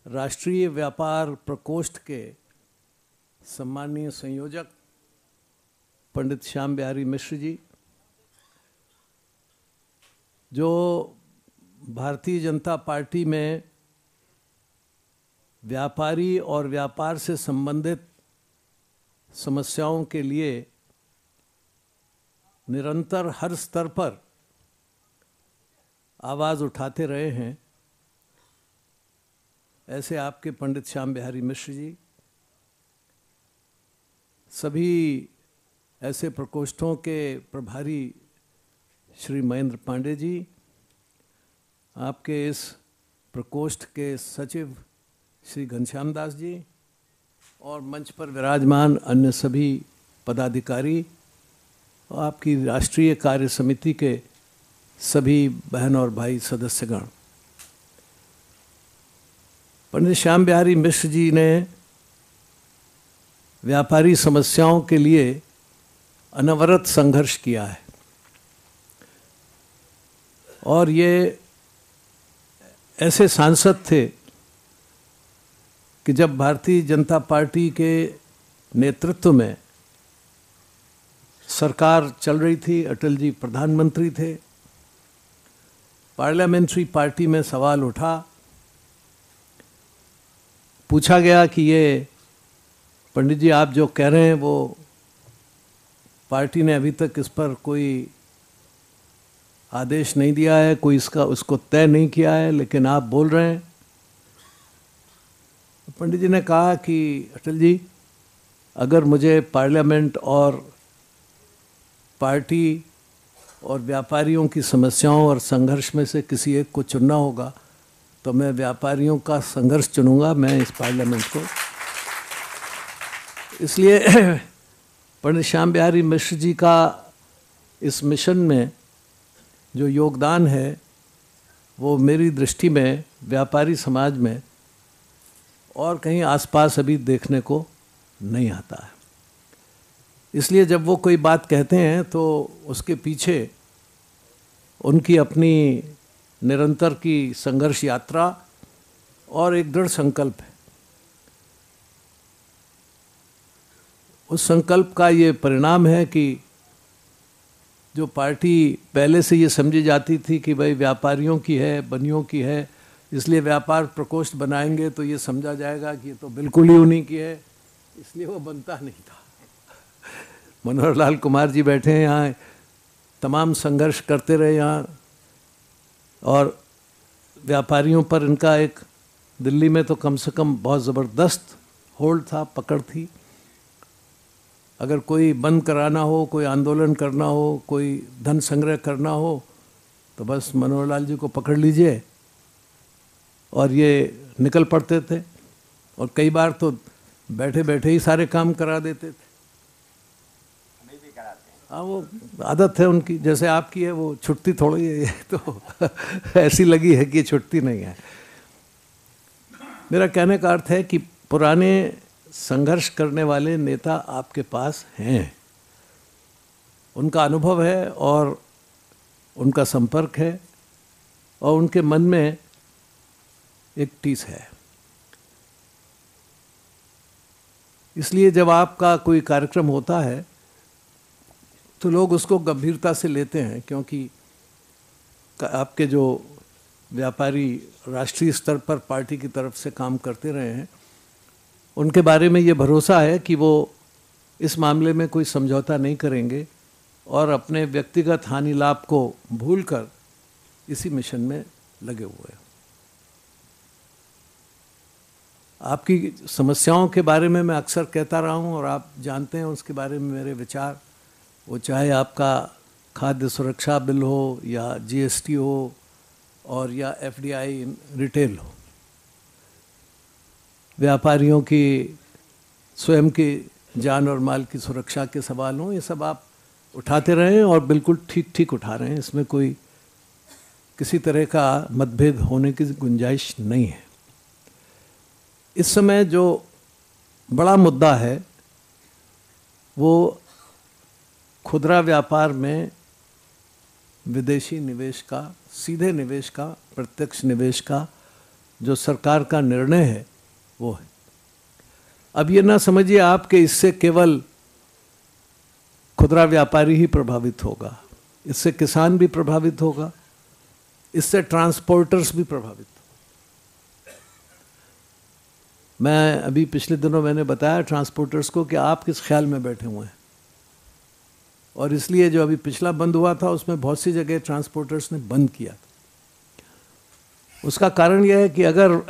राष्ट्रीय व्यापार प्रकोष्ठ के सम्मानीय संयोजक पंडित श्याम बिहारी मिश्र जी, जो भारतीय जनता पार्टी में व्यापारी और व्यापार से संबंधित समस्याओं के लिए निरंतर हर स्तर पर आवाज़ उठाते रहे हैं, ऐसे आपके पंडित श्याम बिहारी मिश्र जी, सभी ऐसे प्रकोष्ठों के प्रभारी श्री महेंद्र पांडे जी, आपके इस प्रकोष्ठ के सचिव श्री घनश्याम दास जी और मंच पर विराजमान अन्य सभी पदाधिकारी और आपकी राष्ट्रीय कार्य समिति के सभी बहन और भाई सदस्यगण। पंडित श्याम बिहारी मिश्र जी ने व्यापारी समस्याओं के लिए अनवरत संघर्ष किया है और ये ऐसे सांसद थे कि जब भारतीय जनता पार्टी के नेतृत्व में सरकार चल रही थी, अटल जी प्रधानमंत्री थे, पार्लियामेंट्री पार्टी में सवाल उठा, पूछा गया कि ये पंडित जी आप जो कह रहे हैं वो पार्टी ने अभी तक इस पर कोई आदेश नहीं दिया है, कोई उसको तय नहीं किया है, लेकिन आप बोल रहे हैं। पंडित जी ने कहा कि अटल जी, अगर मुझे पार्लियामेंट और पार्टी और व्यापारियों की समस्याओं और संघर्ष में से किसी एक को चुनना होगा तो मैं व्यापारियों का संघर्ष चुनूंगा, मैं इस पार्लियामेंट को। इसलिए पंडित श्याम बिहारी मिश्र जी का इस मिशन में जो योगदान है वो मेरी दृष्टि में व्यापारी समाज में और कहीं आसपास अभी देखने को नहीं आता है। इसलिए जब वो कोई बात कहते हैं तो उसके पीछे उनकी अपनी निरंतर की संघर्ष यात्रा और एक दृढ़ संकल्प है। उस संकल्प का ये परिणाम है कि जो पार्टी पहले से ये समझी जाती थी कि भाई व्यापारियों की है, बनियों की है, इसलिए व्यापार प्रकोष्ठ बनाएंगे तो ये समझा जाएगा कि ये तो बिल्कुल ही उन्हीं की है, इसलिए वो बनता नहीं था। मनोहर लाल कुमार जी बैठे हैं यहाँ, तमाम संघर्ष करते रहे यहाँ और व्यापारियों पर इनका एक दिल्ली में तो कम से कम बहुत ज़बरदस्त होल्ड था, पकड़ थी। अगर कोई बंद कराना हो, कोई आंदोलन करना हो, कोई धन संग्रह करना हो तो बस मनोहर लाल जी को पकड़ लीजिए और ये निकल पड़ते थे और कई बार तो बैठे बैठे ही सारे काम करा देते थे। हाँ, वो आदत है उनकी, जैसे आपकी है, वो छुट्टी थोड़ी है तो ऐसी लगी है कि छुट्टी नहीं है। मेरा कहने का अर्थ है कि पुराने संघर्ष करने वाले नेता आपके पास हैं, उनका अनुभव है और उनका संपर्क है और उनके मन में एक टीस है। इसलिए जब आपका कोई कार्यक्रम होता है तो लोग उसको गंभीरता से लेते हैं, क्योंकि आपके जो व्यापारी राष्ट्रीय स्तर पर पार्टी की तरफ से काम करते रहे हैं उनके बारे में ये भरोसा है कि वो इस मामले में कोई समझौता नहीं करेंगे और अपने व्यक्तिगत हानि लाभ को भूलकर इसी मिशन में लगे हुए हैं। आपकी समस्याओं के बारे में मैं अक्सर कहता रहा हूँ और आप जानते हैं उसके बारे में मेरे विचार, वो चाहे आपका खाद्य सुरक्षा बिल हो या जीएसटी हो और या एफडीआई रिटेल हो, व्यापारियों की स्वयं की जान और माल की सुरक्षा के सवाल हों, ये सब आप उठाते रहें और बिल्कुल ठीक ठीक उठा रहे हैं। इसमें कोई किसी तरह का मतभेद होने की गुंजाइश नहीं है। इस समय जो बड़ा मुद्दा है वो खुदरा व्यापार में विदेशी निवेश का, सीधे निवेश का, प्रत्यक्ष निवेश का जो सरकार का निर्णय है वो है। अब ये ना समझिए आप कि इससे केवल खुदरा व्यापारी ही प्रभावित होगा, इससे किसान भी प्रभावित होगा, इससे ट्रांसपोर्टर्स भी प्रभावित होगा। मैं अभी पिछले दिनों मैंने बताया ट्रांसपोर्टर्स को कि आप किस ख्याल में बैठे हुए हैं, और इसलिए जो अभी पिछला बंद हुआ था उसमें बहुत सी जगह ट्रांसपोर्टर्स ने बंद किया था। उसका कारण यह है कि अगर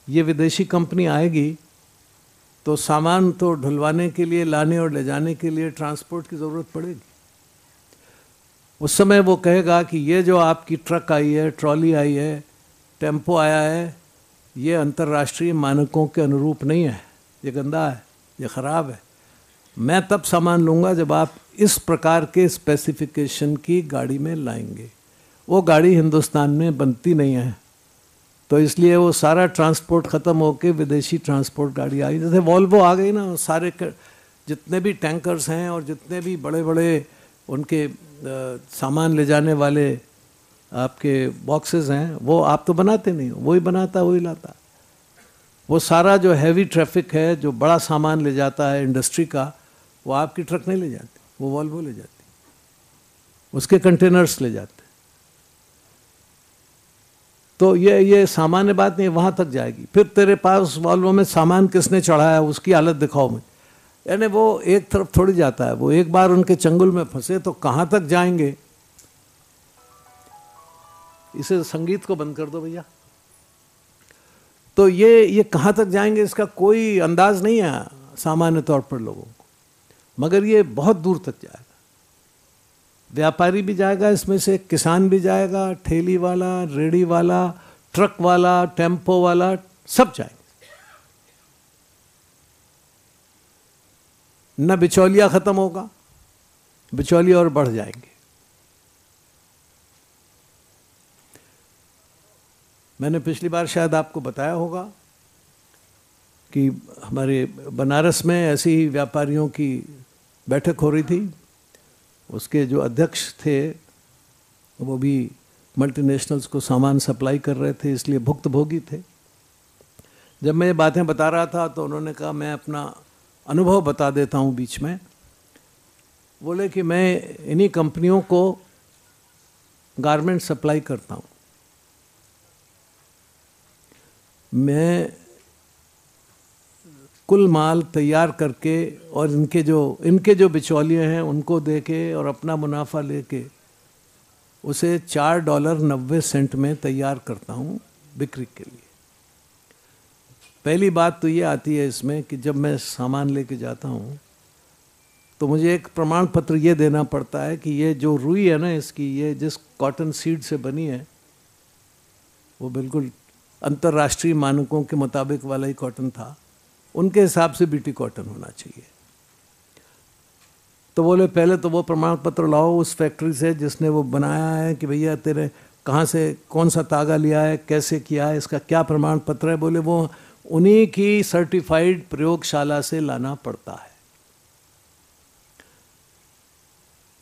ये विदेशी कंपनी आएगी तो सामान तो ढुलवाने के लिए, लाने और ले जाने के लिए ट्रांसपोर्ट की ज़रूरत पड़ेगी। उस समय वो कहेगा कि ये जो आपकी ट्रक आई है, ट्रॉली आई है, टेम्पो आया है, ये अंतर्राष्ट्रीय मानकों के अनुरूप नहीं है, ये गंदा है, ये ख़राब है। मैं तब सामान लूँगा जब आप इस प्रकार के स्पेसिफिकेशन की गाड़ी में लाएंगे। वो गाड़ी हिंदुस्तान में बनती नहीं है, तो इसलिए वो सारा ट्रांसपोर्ट ख़त्म होके विदेशी ट्रांसपोर्ट गाड़ी आई। जैसे वॉल्वो आ गई ना, सारे जितने भी टैंकर्स हैं और जितने भी बड़े बड़े उनके सामान ले जाने वाले आपके बॉक्सेस हैं, वो आप तो बनाते नहीं हो, वही बनाता वही लाता। वो सारा जो हैवी ट्रैफिक है, जो बड़ा सामान ले जाता है इंडस्ट्री का, वो आपकी ट्रक नहीं ले जाती, वो वॉल्वो ले जाती, उसके कंटेनर्स ले जाते। तो ये सामान्य बात नहीं, वहाँ तक जाएगी। फिर तेरे पास वॉल्वो में सामान किसने चढ़ाया उसकी हालत दिखाओ मुझे। यानी वो एक तरफ थोड़ी जाता है, वो एक बार उनके चंगुल में फंसे तो कहाँ तक जाएंगे। इसे संगीत को बंद कर दो भैया। तो ये कहाँ तक जाएंगे इसका कोई अंदाज नहीं है सामान्य तौर पर लोगों को, मगर ये बहुत दूर तक जाएगा। व्यापारी भी जाएगा इसमें से, किसान भी जाएगा, ठेली वाला, रेडी वाला, ट्रक वाला, टेम्पो वाला, सब जाएंगे। न बिचौलिया खत्म होगा, बिचौलिया और बढ़ जाएंगे। मैंने पिछली बार शायद आपको बताया होगा कि हमारे बनारस में ऐसी ही व्यापारियों की बैठक हो रही थी। उसके जो अध्यक्ष थे वो भी मल्टीनेशनल्स को सामान सप्लाई कर रहे थे, इसलिए भुक्तभोगी थे। जब मैं ये बातें बता रहा था तो उन्होंने कहा मैं अपना अनुभव बता देता हूँ बीच में। बोले कि मैं इन्हीं कंपनियों को गारमेंट सप्लाई करता हूँ, मैं कुल माल तैयार करके और इनके जो बिचौलिए हैं उनको दे के और अपना मुनाफा लेके उसे $4.90 में तैयार करता हूँ बिक्री के लिए। पहली बात तो ये आती है इसमें कि जब मैं सामान लेके जाता हूँ तो मुझे एक प्रमाण पत्र ये देना पड़ता है कि ये जो रुई है ना इसकी, ये जिस कॉटन सीड से बनी है वो बिल्कुल अंतर्राष्ट्रीय मानकों के मुताबिक वाला ही कॉटन था, उनके हिसाब से बीटी कॉटन होना चाहिए। तो बोले पहले तो वो प्रमाण पत्र लाओ उस फैक्ट्री से जिसने वो बनाया है कि भैया तेरे कहाँ से कौन सा तागा लिया है, कैसे किया है, इसका क्या प्रमाण पत्र है। बोले वो उन्हीं की सर्टिफाइड प्रयोगशाला से लाना पड़ता है।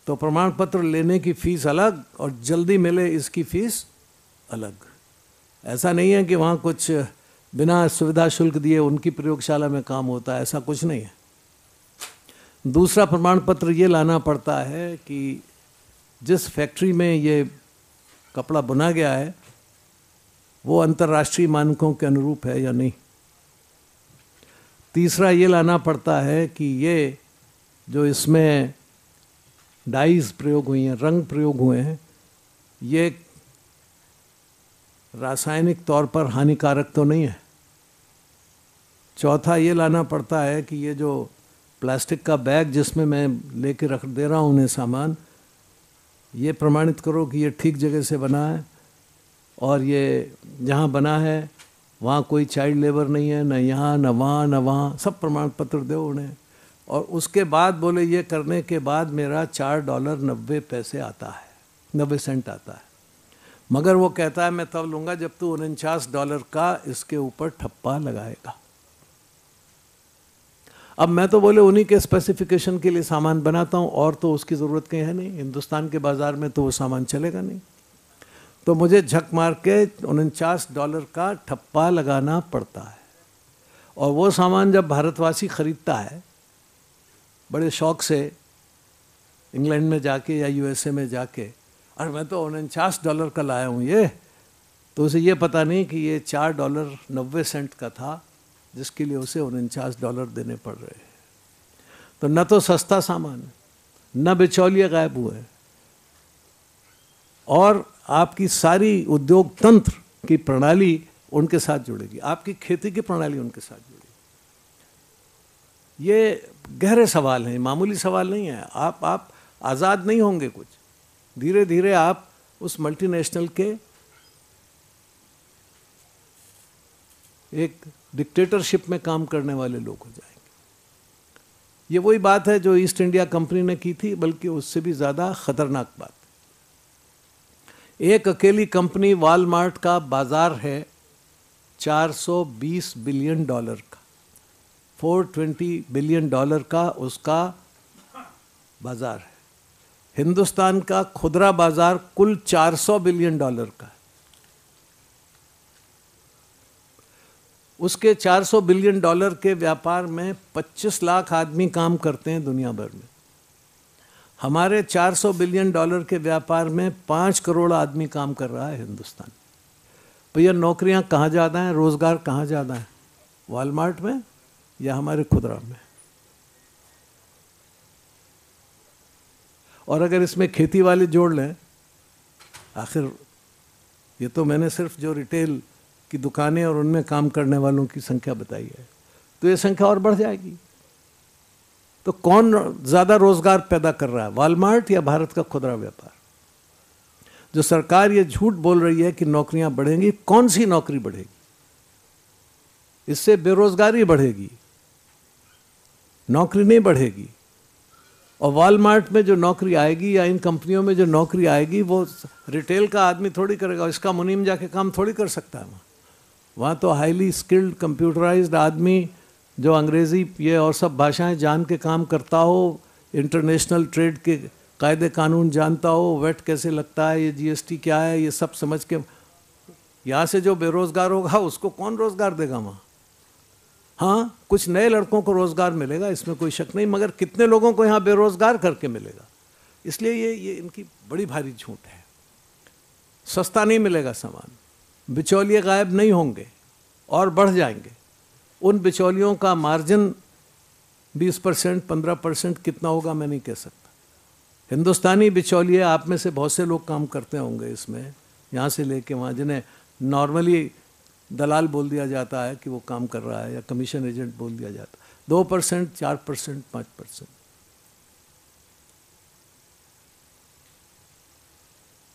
तो प्रमाण पत्र लेने की फीस अलग और जल्दी मिले इसकी फीस अलग। ऐसा नहीं है कि वहाँ कुछ बिना सुविधा शुल्क दिए उनकी प्रयोगशाला में काम होता है, ऐसा कुछ नहीं है। दूसरा प्रमाण पत्र ये लाना पड़ता है कि जिस फैक्ट्री में ये कपड़ा बुना गया है वो अंतर्राष्ट्रीय मानकों के अनुरूप है या नहीं। तीसरा ये लाना पड़ता है कि ये जो इसमें डाइज प्रयोग हुई हैं, रंग प्रयोग हुए हैं, ये रासायनिक तौर पर हानिकारक तो नहीं है। चौथा ये लाना पड़ता है कि ये जो प्लास्टिक का बैग जिसमें मैं लेके रख दे रहा हूँ उन्हें सामान, ये प्रमाणित करो कि ये ठीक जगह से बना है और ये जहाँ बना है वहाँ कोई चाइल्ड लेबर नहीं है, न यहाँ न वहाँ न वहाँ, सब प्रमाण पत्र दो उन्हें। और उसके बाद बोले ये करने के बाद मेरा $4.90 आता है, 90 सेंट आता है। मगर वो कहता है मैं तब लूँगा जब तू $49 का इसके ऊपर ठप्पा लगाएगा। अब मैं तो बोले उन्हीं के स्पेसिफिकेशन के लिए सामान बनाता हूँ और तो उसकी ज़रूरत कहीं है नहीं, हिंदुस्तान के बाज़ार में तो वो सामान चलेगा नहीं। तो मुझे झक मार के $49 का ठप्पा लगाना पड़ता है। और वो सामान जब भारतवासी खरीदता है बड़े शौक से इंग्लैंड में जाके या यूएसए में जाके, और मैं तो $49 का लाया हूँ ये, तो उसे ये पता नहीं कि ये $4.90 का था, जिसके लिए उसे $49 देने पड़ रहे हैं। तो न तो सस्ता सामान, न बिचौलिए गायब हुए, और आपकी सारी उद्योग तंत्र की प्रणाली उनके साथ जुड़ेगी, आपकी खेती की प्रणाली उनके साथ जुड़ेगी। ये गहरे सवाल हैं, मामूली सवाल नहीं है। आप आज़ाद नहीं होंगे कुछ, धीरे धीरे आप उस मल्टीनेशनल के एक डिक्टेटरशिप में काम करने वाले लोग हो जाएंगे। ये वही बात है जो ईस्ट इंडिया कंपनी ने की थी, बल्कि उससे भी ज़्यादा खतरनाक बात। एक अकेली कंपनी वॉलमार्ट का बाजार है $420 बिलियन का, $420 बिलियन का उसका बाजार है। हिंदुस्तान का खुदरा बाजार कुल $400 बिलियन का है। उसके $400 बिलियन के व्यापार में 25 लाख आदमी काम करते हैं दुनिया भर में। हमारे $400 बिलियन के व्यापार में 5 करोड़ आदमी काम कर रहा है हिंदुस्तान। भैया नौकरियां कहाँ ज़्यादा हैं, रोज़गार कहाँ ज़्यादा है, वॉलमार्ट में या हमारे खुदरा में? और अगर इसमें खेती वाले जोड़ लें, आखिर ये तो मैंने सिर्फ जो रिटेल की दुकानें और उनमें काम करने वालों की संख्या बताई है, तो ये संख्या और बढ़ जाएगी। तो कौन ज़्यादा रोज़गार पैदा कर रहा है, वॉलमार्ट या भारत का खुदरा व्यापार? जो सरकार ये झूठ बोल रही है कि नौकरियां बढ़ेंगी, कौन सी नौकरी बढ़ेगी? इससे बेरोजगारी बढ़ेगी, नौकरी नहीं बढ़ेगी। और वॉलमार्ट में जो नौकरी आएगी या इन कंपनियों में जो नौकरी आएगी, वो रिटेल का आदमी थोड़ी करेगा, इसका मुनीम जाके काम थोड़ी कर सकता है। वहाँ तो हाईली स्किल्ड कंप्यूटराइज्ड आदमी जो अंग्रेज़ी ये और सब भाषाएं जान के काम करता हो, इंटरनेशनल ट्रेड के कायदे कानून जानता हो, वेट कैसे लगता है, ये जीएसटी क्या है, ये सब समझ के, यहाँ से जो बेरोज़गार होगा उसको कौन रोज़गार देगा वहाँ? हाँ, कुछ नए लड़कों को रोज़गार मिलेगा, इसमें कोई शक नहीं, मगर कितने लोगों को यहाँ बेरोज़गार करके मिलेगा? इसलिए ये इनकी बड़ी भारी झूठ है। सस्ता नहीं मिलेगा सामान, बिचौलिए गायब नहीं होंगे और बढ़ जाएंगे। उन बिचौलियों का मार्जिन 20%, 15% कितना होगा मैं नहीं कह सकता। हिंदुस्तानी बिचौलिए, आप में से बहुत से लोग काम करते होंगे इसमें, यहाँ से लेके वहाँ, जिन्हें नॉर्मली दलाल बोल दिया जाता है कि वो काम कर रहा है, या कमीशन एजेंट बोल दिया जाता है। 2%, 4%, 5%,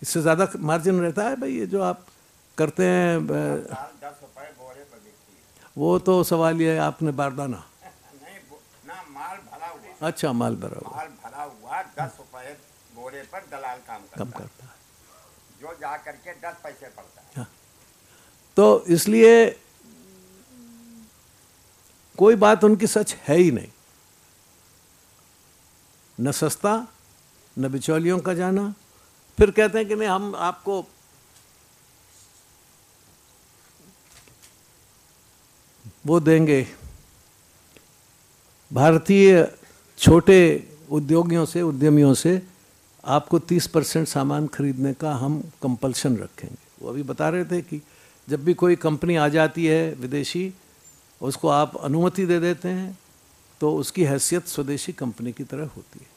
इससे ज़्यादा मार्जिन रहता है भाई। ये जो आप करते हैं, 10 रुपए बोरे पर बिकती है। वो तो सवाल ये है, आपने बारदाना नहीं ना, माल भरा हुआ। अच्छा, माल भरा हुआ, माल भरा हुआ 10 रुपए बोरे पर दलाल काम करता है, जो जा करके 10 पैसे पड़ता है। हाँ। तो इसलिए कोई बात उनकी सच है ही नहीं, न सस्ता न बिचौलियों का जाना। फिर कहते हैं कि नहीं, हम आपको वो देंगे, भारतीय छोटे उद्योगियों से, उद्यमियों से आपको 30% सामान खरीदने का हम कंपल्शन रखेंगे। वो अभी बता रहे थे कि जब भी कोई कंपनी आ जाती है विदेशी, उसको आप अनुमति दे देते हैं तो उसकी हैसियत स्वदेशी कंपनी की तरह होती है।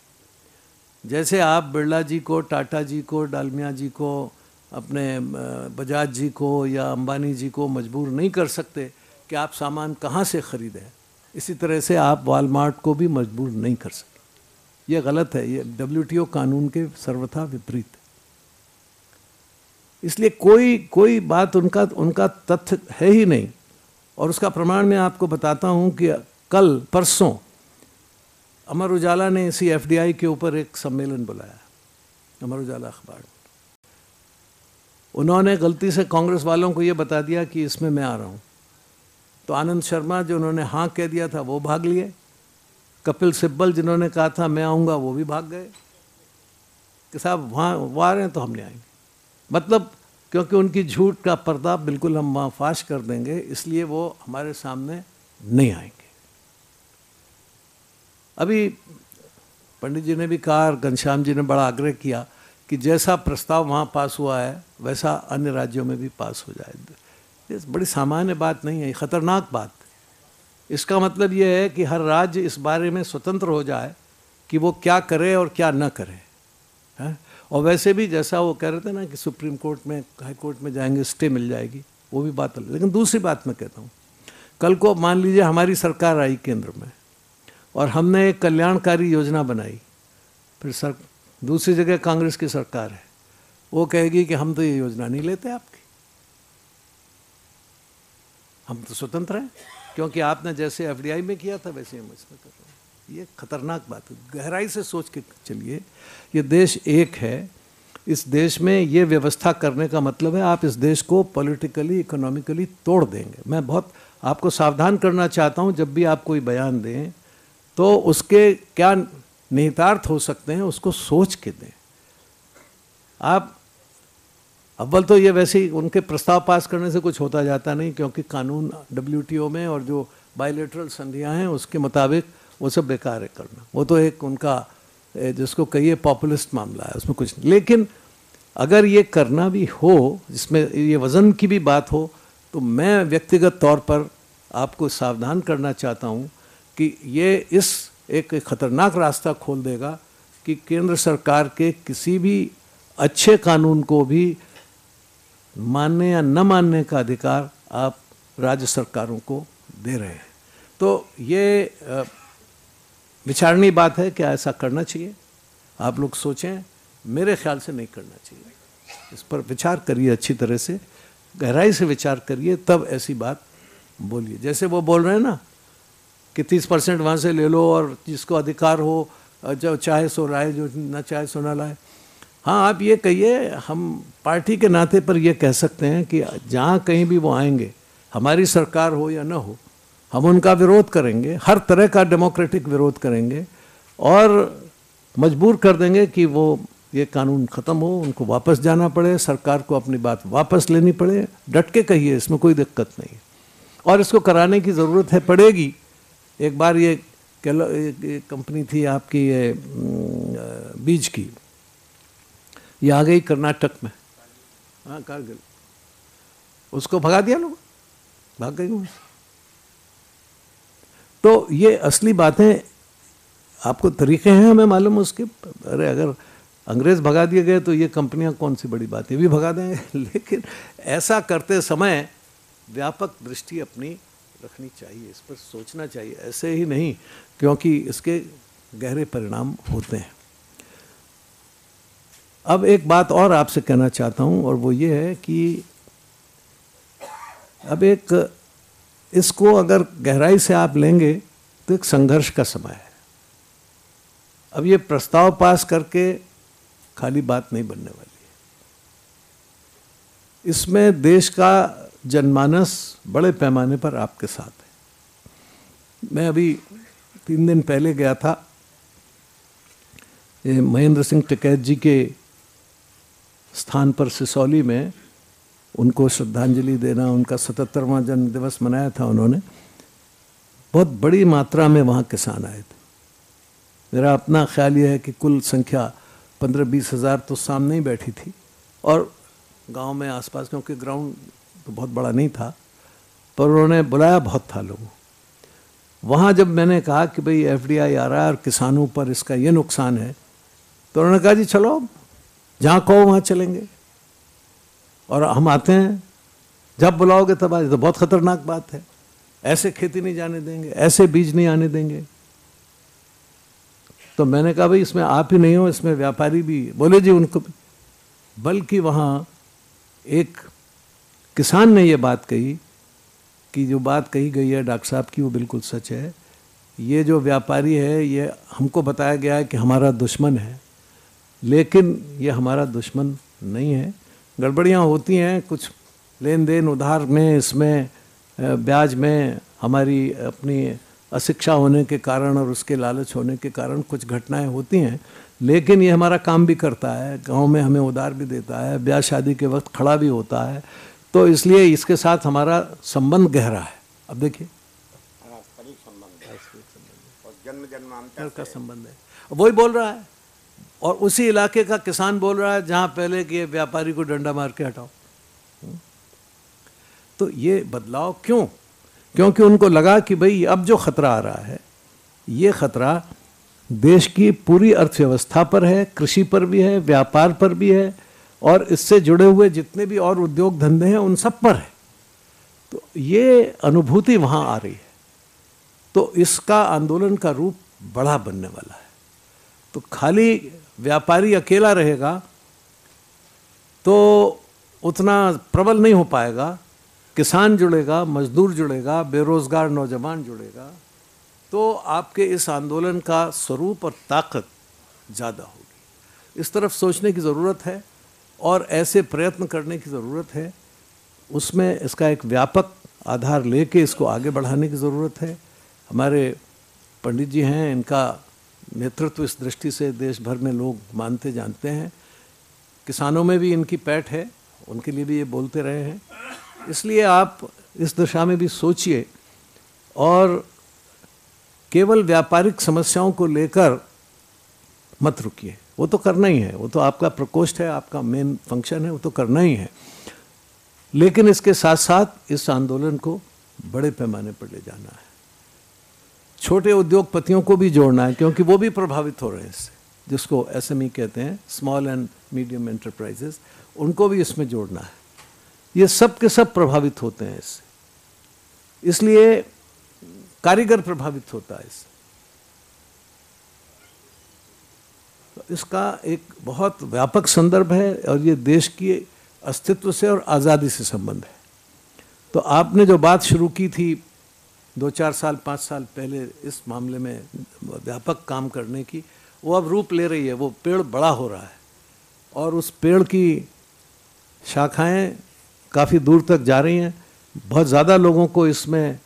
जैसे आप बिरला जी को, टाटा जी को, डालमिया जी को, अपने बजाज जी को या अंबानी जी को मजबूर नहीं कर सकते कि आप सामान कहाँ से ख़रीदें, इसी तरह से आप वॉलमार्ट को भी मजबूर नहीं कर सकते। ये गलत है, ये WTO कानून के सर्वथा विपरीत है। इसलिए कोई बात उनका तथ्य है ही नहीं। और उसका प्रमाण मैं आपको बताता हूँ कि कल परसों अमर उजाला ने इसी FDI के ऊपर एक सम्मेलन बुलाया, अमर उजाला अखबार। उन्होंने गलती से कांग्रेस वालों को ये बता दिया कि इसमें मैं आ रहा हूँ, तो आनंद शर्मा जो उन्होंने हाँ कह दिया था वो भाग लिए, कपिल सिब्बल जिन्होंने कहा था मैं आऊँगा वो भी भाग गए कि साहब वहाँ वो आ रहे हैं तो हम नहीं आएंगे। मतलब क्योंकि उनकी झूठ का पर्दा बिल्कुल हम वहाँ फाश कर देंगे, इसलिए वो हमारे सामने नहीं आएंगे। अभी पंडित जी ने भी कहा और घनश्याम जी ने बड़ा आग्रह किया कि जैसा प्रस्ताव वहाँ पास हुआ है वैसा अन्य राज्यों में भी पास हो जाए। ये बड़ी सामान्य बात नहीं है, ख़तरनाक बात। इसका मतलब ये है कि हर राज्य इस बारे में स्वतंत्र हो जाए कि वो क्या करे और क्या न करे, है? और वैसे भी जैसा वो कह रहे थे ना कि सुप्रीम कोर्ट में, हाई कोर्ट में जाएंगे, स्टे मिल जाएगी, वो भी बात अलग। लेकिन दूसरी बात मैं कहता हूँ, कल को मान लीजिए हमारी सरकार आई केंद्र में और हमने एक कल्याणकारी योजना बनाई, फिर दूसरी जगह कांग्रेस की सरकार है, वो कहेगी कि हम तो ये योजना नहीं लेते आपकी, हम तो स्वतंत्र हैं, क्योंकि आपने जैसे एफडीआई में किया था वैसे हम इसमें कर रहे हैं। ये खतरनाक बात है। गहराई से सोच के चलिए, ये देश एक है, इस देश में ये व्यवस्था करने का मतलब है आप इस देश को पॉलिटिकली, इकोनॉमिकली तोड़ देंगे। मैं बहुत आपको सावधान करना चाहता हूँ, जब भी आप कोई बयान दें तो उसके क्या निहितार्थ हो सकते हैं उसको सोच के दें। आप अव्वल तो ये वैसे ही उनके प्रस्ताव पास करने से कुछ होता जाता नहीं, क्योंकि कानून WTO में और जो बायलैटरल संधियां हैं उसके मुताबिक वो सब बेकार है करना। वो तो एक उनका जिसको कहिए पॉपुलिस्ट मामला है, उसमें कुछ नहीं। लेकिन अगर ये करना भी हो, जिसमें ये वज़न की भी बात हो, तो मैं व्यक्तिगत तौर पर आपको सावधान करना चाहता हूँ कि ये इस एक ख़तरनाक रास्ता खोल देगा कि केंद्र सरकार के किसी भी अच्छे कानून को भी मानने या न मानने का अधिकार आप राज्य सरकारों को दे रहे हैं। तो ये विचारणीय बात है, क्या ऐसा करना चाहिए? आप लोग सोचें, मेरे ख्याल से नहीं करना चाहिए। इस पर विचार करिए, अच्छी तरह से गहराई से विचार करिए, तब ऐसी बात बोलिए। जैसे वो बोल रहे हैं ना कि 30% वहाँ से ले लो और जिसको अधिकार हो जो चाहे सो लाए, जो न चाहे सो ना लाए। हाँ, आप ये कहिए, हम पार्टी के नाते पर ये कह सकते हैं कि जहाँ कहीं भी वो आएंगे, हमारी सरकार हो या न हो, हम उनका विरोध करेंगे, हर तरह का डेमोक्रेटिक विरोध करेंगे और मजबूर कर देंगे कि वो ये कानून ख़त्म हो, उनको वापस जाना पड़े, सरकार को अपनी बात वापस लेनी पड़े। डट के कहिए, इसमें कोई दिक्कत नहीं। और इसको कराने की ज़रूरत है, पड़ेगी। एक बार ये कंपनी थी आपकी, ये बीज की, ये आ गई कर्नाटक में, हाँ कारगिल, उसको भगा दिया लोग, भाग गई वहाँ से। तो ये असली बातें, आपको तरीके हैं हमें मालूम उसके। अरे अगर अंग्रेज़ भगा दिए गए तो ये कंपनियां कौन सी बड़ी बात है, भी भगा देंगे। लेकिन ऐसा करते समय व्यापक दृष्टि अपनी रखनी चाहिए, इस पर सोचना चाहिए, ऐसे ही नहीं, क्योंकि इसके गहरे परिणाम होते हैं। अब एक बात और आपसे कहना चाहता हूँ, और वो ये है कि अब एक इसको अगर गहराई से आप लेंगे तो एक संघर्ष का समय है। अब ये प्रस्ताव पास करके खाली बात नहीं बनने वाली है, इसमें देश का जनमानस बड़े पैमाने पर आपके साथ है। मैं अभी 3 दिन पहले गया था, ये महेंद्र सिंह टिकैत जी के स्थान पर सिसौली में उनको श्रद्धांजलि देना, उनका 77वां जन्म दिवस मनाया था उन्होंने। बहुत बड़ी मात्रा में वहाँ किसान आए थे। मेरा अपना ख्याल ये है कि कुल संख्या 15-20 हज़ार तो सामने ही बैठी थी, और गांव में आसपास, क्योंकि ग्राउंड तो बहुत बड़ा नहीं था, पर उन्होंने बुलाया बहुत था लोगों। वहाँ जब मैंने कहा कि भाई FDI आ रहा है और किसानों पर इसका ये नुकसान है, तो उन्होंने कहा जी चलो जहाँ कहो वहाँ चलेंगे, और हम आते हैं, जब बुलाओगे तब आए। तो बहुत ख़तरनाक बात है, ऐसे खेती नहीं जाने देंगे, ऐसे बीज नहीं आने देंगे। तो मैंने कहा भाई इसमें आप ही नहीं हो, इसमें व्यापारी भी। बोले जी उनको, बल्कि वहाँ एक किसान ने ये बात कही कि जो बात कही गई है डॉक्टर साहब की वो बिल्कुल सच है। ये जो व्यापारी है, ये हमको बताया गया है कि हमारा दुश्मन है, लेकिन ये हमारा दुश्मन नहीं है। गड़बड़ियाँ होती हैं, कुछ लेन देन उधार में, इसमें ब्याज में हमारी अपनी अशिक्षा होने के कारण और उसके लालच होने के कारण कुछ घटनाएं होती हैं, लेकिन ये हमारा काम भी करता है, गांव में हमें उधार भी देता है, ब्याह शादी के वक्त खड़ा भी होता है, तो इसलिए इसके साथ हमारा संबंध गहरा है। अब देखिए जन्म जन्मांतर का संबंध है, वही बोल रहा है। और उसी इलाके का किसान बोल रहा है जहाँ पहले कि व्यापारी को डंडा मार के हटाओ। तो ये बदलाव क्यों? क्योंकि उनको लगा कि भाई अब जो खतरा आ रहा है, ये खतरा देश की पूरी अर्थव्यवस्था पर है, कृषि पर भी है, व्यापार पर भी है, और इससे जुड़े हुए जितने भी और उद्योग धंधे हैं उन सब पर है। तो ये अनुभूति वहाँ आ रही है। तो इसका आंदोलन का रूप बड़ा बनने वाला है। तो खाली व्यापारी अकेला रहेगा तो उतना प्रबल नहीं हो पाएगा। किसान जुड़ेगा, मजदूर जुड़ेगा, बेरोजगार नौजवान जुड़ेगा, तो आपके इस आंदोलन का स्वरूप और ताकत ज़्यादा होगी। इस तरफ सोचने की ज़रूरत है और ऐसे प्रयत्न करने की ज़रूरत है। उसमें इसका एक व्यापक आधार लेके इसको आगे बढ़ाने की ज़रूरत है। हमारे पंडित जी हैं, इनका नेतृत्व इस दृष्टि से देश भर में लोग मानते जानते हैं। किसानों में भी इनकी पैठ है, उनके लिए भी ये बोलते रहे हैं। इसलिए आप इस दिशा में भी सोचिए और केवल व्यापारिक समस्याओं को लेकर मत रुकिए। वो तो करना ही है, वो तो आपका प्रकोष्ठ है, आपका मेन फंक्शन है, वो तो करना ही है। लेकिन इसके साथ साथ इस आंदोलन को बड़े पैमाने पर ले जाना है। छोटे उद्योगपतियों को भी जोड़ना है, क्योंकि वो भी प्रभावित हो रहे हैं इससे, जिसको एसएमई कहते हैं, स्मॉल एंड मीडियम एंटरप्राइजेस, उनको भी इसमें जोड़ना है। ये सब के सब प्रभावित होते हैं इससे, इसलिए कारीगर प्रभावित होता है इससे। तो इसका एक बहुत व्यापक संदर्भ है और ये देश के अस्तित्व से और आज़ादी से संबंध है। तो आपने जो बात शुरू की थी 2-4 साल 5 साल पहले इस मामले में व्यापक काम करने की, वो अब रूप ले रही है। वो पेड़ बड़ा हो रहा है और उस पेड़ की शाखाएं काफ़ी दूर तक जा रही हैं। बहुत ज़्यादा लोगों को इसमें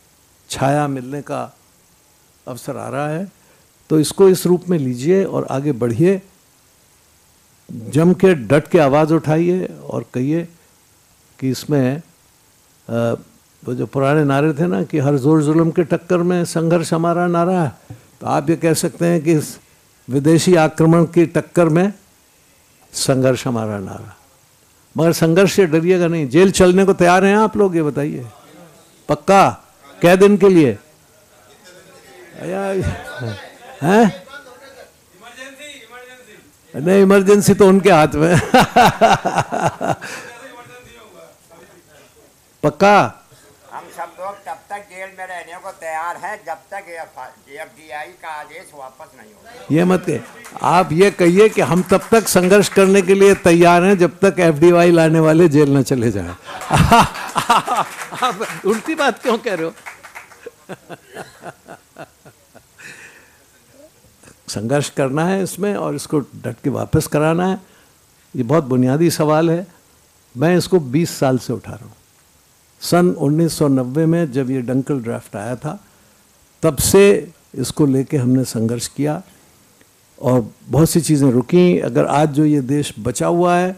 छाया मिलने का अवसर आ रहा है। तो इसको इस रूप में लीजिए और आगे बढ़िए, जम के डट के आवाज़ उठाइए और कहिए कि इसमें वो जो पुराने नारे थे ना कि हर जोर जुल्म के टक्कर में संघर्ष हमारा नारा है, तो आप ये कह सकते हैं कि इस विदेशी आक्रमण की टक्कर में संघर्ष हमारा नारा। मगर संघर्ष से डरिएगा नहीं। जेल चलने को तैयार हैं आप लोग, ये बताइए? पक्का? कै दिन के लिए हैं? नहीं, इमरजेंसी तो उनके हाथ में। पक्का? हम सब लोग तब तक जेल में रहने को तैयार हैं जब तक एफडीआई का आदेश वापस नहीं होगा। ये मत कहिए, आप ये कहिए कि हम तब तक संघर्ष करने के लिए तैयार हैं जब तक एफडीआई लाने वाले जेल न चले जाएं। आप उल्टी बात क्यों कह रहे हो? संघर्ष करना है इसमें और इसको डट के वापस कराना है। ये बहुत बुनियादी सवाल है। मैं इसको 20 साल से उठा रहा हूँ। सन 1990 में जब ये डंकल ड्राफ्ट आया था, तब से इसको लेके हमने संघर्ष किया और बहुत सी चीज़ें रुकी। अगर आज जो ये देश बचा हुआ है,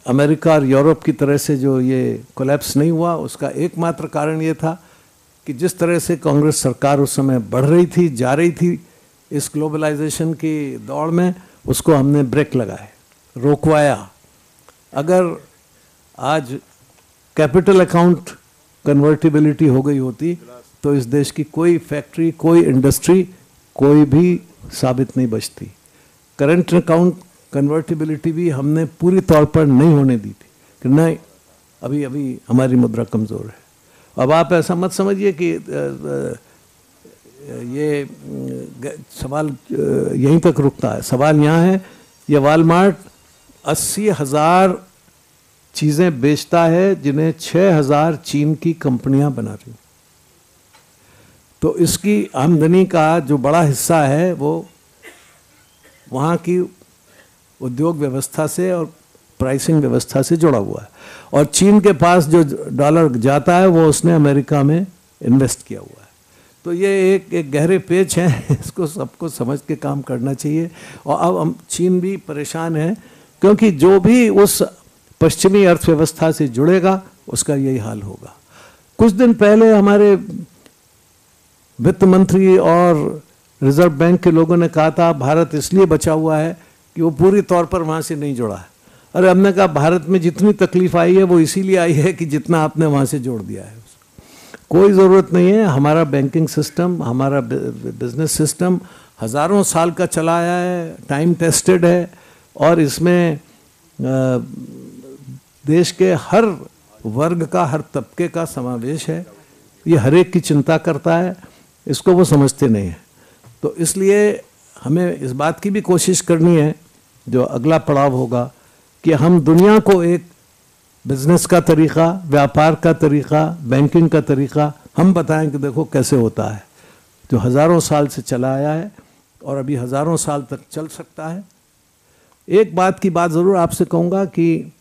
अमेरिका और यूरोप की तरह से जो ये कोलैप्स नहीं हुआ, उसका एकमात्र कारण ये था कि जिस तरह से कांग्रेस सरकार उस समय बढ़ रही थी, जा रही थी इस ग्लोबलाइजेशन की दौड़ में, उसको हमने ब्रेक लगाए, रोकवाया। अगर आज कैपिटल अकाउंट कन्वर्टिबिलिटी हो गई होती तो इस देश की कोई फैक्ट्री, कोई इंडस्ट्री, कोई भी साबित नहीं बचती। करंट अकाउंट कन्वर्टिबिलिटी भी हमने पूरी तौर पर नहीं होने दी थी कि नहीं, अभी अभी हमारी मुद्रा कमज़ोर है। अब आप ऐसा मत समझिए कि ये सवाल यहीं तक रुकता है। सवाल यहाँ है, ये वॉलमार्ट 80,000 चीज़ें बेचता है जिन्हें 6,000 चीन की कंपनियां बना रही। तो इसकी आमदनी का जो बड़ा हिस्सा है वो वहाँ की उद्योग व्यवस्था से और प्राइसिंग व्यवस्था से जुड़ा हुआ है। और चीन के पास जो डॉलर जाता है वो उसने अमेरिका में इन्वेस्ट किया हुआ है। तो ये एक गहरे पेच हैं, इसको सबको समझ के काम करना चाहिए। और अब हम चीन भी परेशान है, क्योंकि जो भी उस पश्चिमी अर्थव्यवस्था से जुड़ेगा उसका यही हाल होगा। कुछ दिन पहले हमारे वित्त मंत्री और रिजर्व बैंक के लोगों ने कहा था भारत इसलिए बचा हुआ है कि वो पूरी तौर पर वहाँ से नहीं जुड़ा है। अरे हमने कहा भारत में जितनी तकलीफ आई है वो इसीलिए आई है कि जितना आपने वहाँ से जोड़ दिया है। कोई ज़रूरत नहीं है। हमारा बैंकिंग सिस्टम, हमारा बिजनेस सिस्टम हज़ारों साल का चला आया है, टाइम टेस्टेड है, और इसमें देश के हर वर्ग का, हर तबके का समावेश है। ये हर एक की चिंता करता है, इसको वो समझते नहीं हैं। तो इसलिए हमें इस बात की भी कोशिश करनी है, जो अगला पड़ाव होगा, कि हम दुनिया को एक बिजनेस का तरीक़ा, व्यापार का तरीक़ा, बैंकिंग का तरीक़ा हम बताएं कि देखो कैसे होता है, जो हज़ारों साल से चला आया है और अभी हज़ारों साल तक चल सकता है। एक बात की बात ज़रूर आपसे कहूँगा कि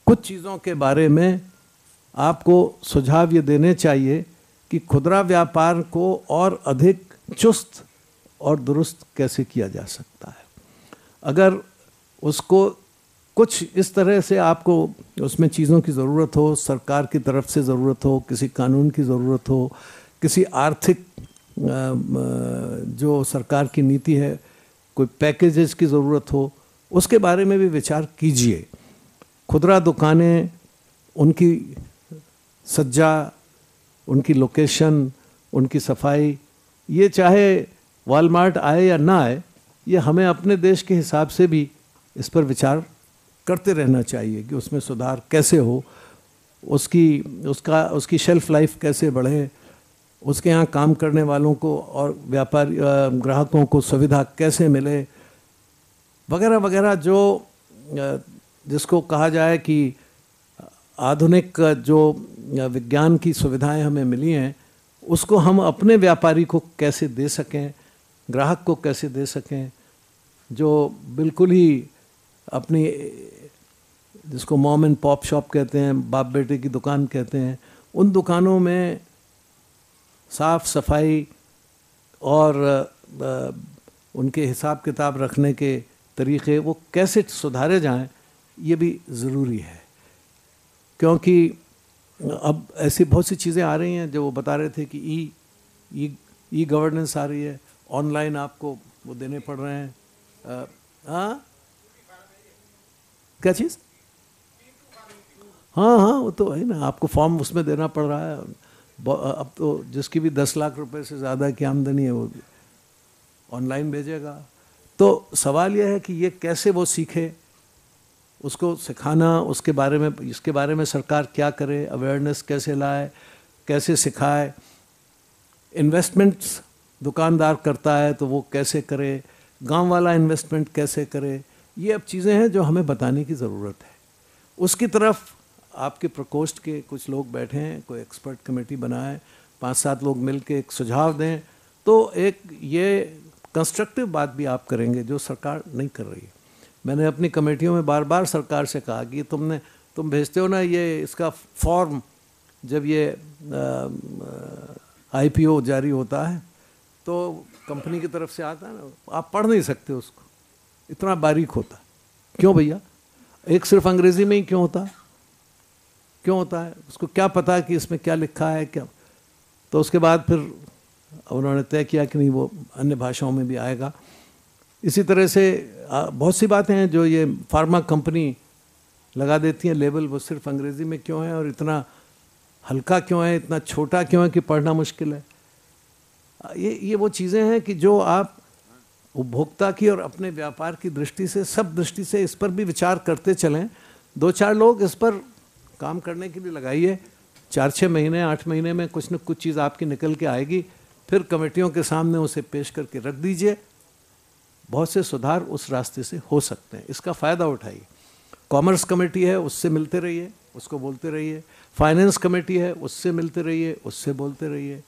कुछ चीज़ों के बारे में आपको सुझाव ये देने चाहिए कि खुदरा व्यापार को और अधिक चुस्त और दुरुस्त कैसे किया जा सकता है। अगर उसको कुछ इस तरह से आपको उसमें चीज़ों की ज़रूरत हो, सरकार की तरफ से ज़रूरत हो, किसी कानून की ज़रूरत हो, किसी आर्थिक जो सरकार की नीति है, कोई पैकेजेस की ज़रूरत हो, उसके बारे में भी विचार कीजिए। खुदरा दुकानें, उनकी सज्जा, उनकी लोकेशन, उनकी सफाई, ये चाहे वॉलमार्ट आए या ना आए, ये हमें अपने देश के हिसाब से भी इस पर विचार करते रहना चाहिए कि उसमें सुधार कैसे हो, उसकी शेल्फ लाइफ कैसे बढ़े, उसके यहाँ काम करने वालों को और व्यापारी ग्राहकों को सुविधा कैसे मिले, वगैरह वगैरह, जो जिसको कहा जाए कि आधुनिक जो विज्ञान की सुविधाएं हमें मिली हैं, उसको हम अपने व्यापारी को कैसे दे सकें, ग्राहक को कैसे दे सकें, जो बिल्कुल ही अपनी, जिसको मॉम एंड पॉप शॉप कहते हैं, बाप बेटे की दुकान कहते हैं, उन दुकानों में साफ़ सफाई और उनके हिसाब किताब रखने के तरीक़े वो कैसे सुधारे जाएं, ये भी ज़रूरी है। क्योंकि अब ऐसी बहुत सी चीज़ें आ रही हैं, जो वो बता रहे थे कि ई गवर्नेंस आ रही है, ऑनलाइन आपको वो देने पड़ रहे हैं। हाँ, क्या चीज़? हाँ हाँ, वो तो है ना, आपको फॉर्म उसमें देना पड़ रहा है। अब तो जिसकी भी 10 लाख रुपए से ज़्यादा की आमदनी है वो ऑनलाइन भेजेगा। तो सवाल यह है कि ये कैसे वो सीखे, उसको सिखाना, उसके बारे में, इसके बारे में सरकार क्या करे, अवेयरनेस कैसे लाए, कैसे सिखाए। इन्वेस्टमेंट्स दुकानदार करता है तो वो कैसे करे, गांव वाला इन्वेस्टमेंट कैसे करे, ये अब चीज़ें हैं जो हमें बताने की ज़रूरत है। उसकी तरफ आपके प्रकोष्ठ के कुछ लोग बैठे हैं, कोई एक्सपर्ट कमेटी बनाए, 5-7 लोग मिल के एक सुझाव दें, तो एक ये कंस्ट्रक्टिव बात भी आप करेंगे जो सरकार नहीं कर रही है। मैंने अपनी कमेटियों में बार बार सरकार से कहा कि तुम भेजते हो ना ये इसका फॉर्म, जब ये IPO जारी होता है तो कंपनी की तरफ से आता है ना, आप पढ़ नहीं सकते उसको, इतना बारीक होता। क्यों भैया? एक सिर्फ अंग्रेज़ी में ही क्यों होता है? उसको क्या पता कि इसमें क्या लिखा है क्या? तो उसके बाद फिर उन्होंने तय किया कि नहीं, वो अन्य भाषाओं में भी आएगा। इसी तरह से बहुत सी बातें हैं जो ये फार्मा कंपनी लगा देती हैं लेबल, वो सिर्फ अंग्रेज़ी में क्यों है और इतना हल्का क्यों है, इतना छोटा क्यों है कि पढ़ना मुश्किल है। ये वो चीज़ें हैं कि जो आप उपभोक्ता की और अपने व्यापार की दृष्टि से, सब दृष्टि से इस पर भी विचार करते चलें। 2-4 लोग इस पर काम करने के लिए लगाइए, 4-6 महीने 8 महीने में कुछ न कुछ चीज़ आपकी निकल के आएगी, फिर कमेटियों के सामने उसे पेश करके रख दीजिए। बहुत से सुधार उस रास्ते से हो सकते हैं, इसका फ़ायदा उठाइए। कॉमर्स कमेटी है, उससे मिलते रहिए, उसको बोलते रहिए। फाइनेंस कमेटी है, उससे मिलते रहिए, उससे बोलते रहिए।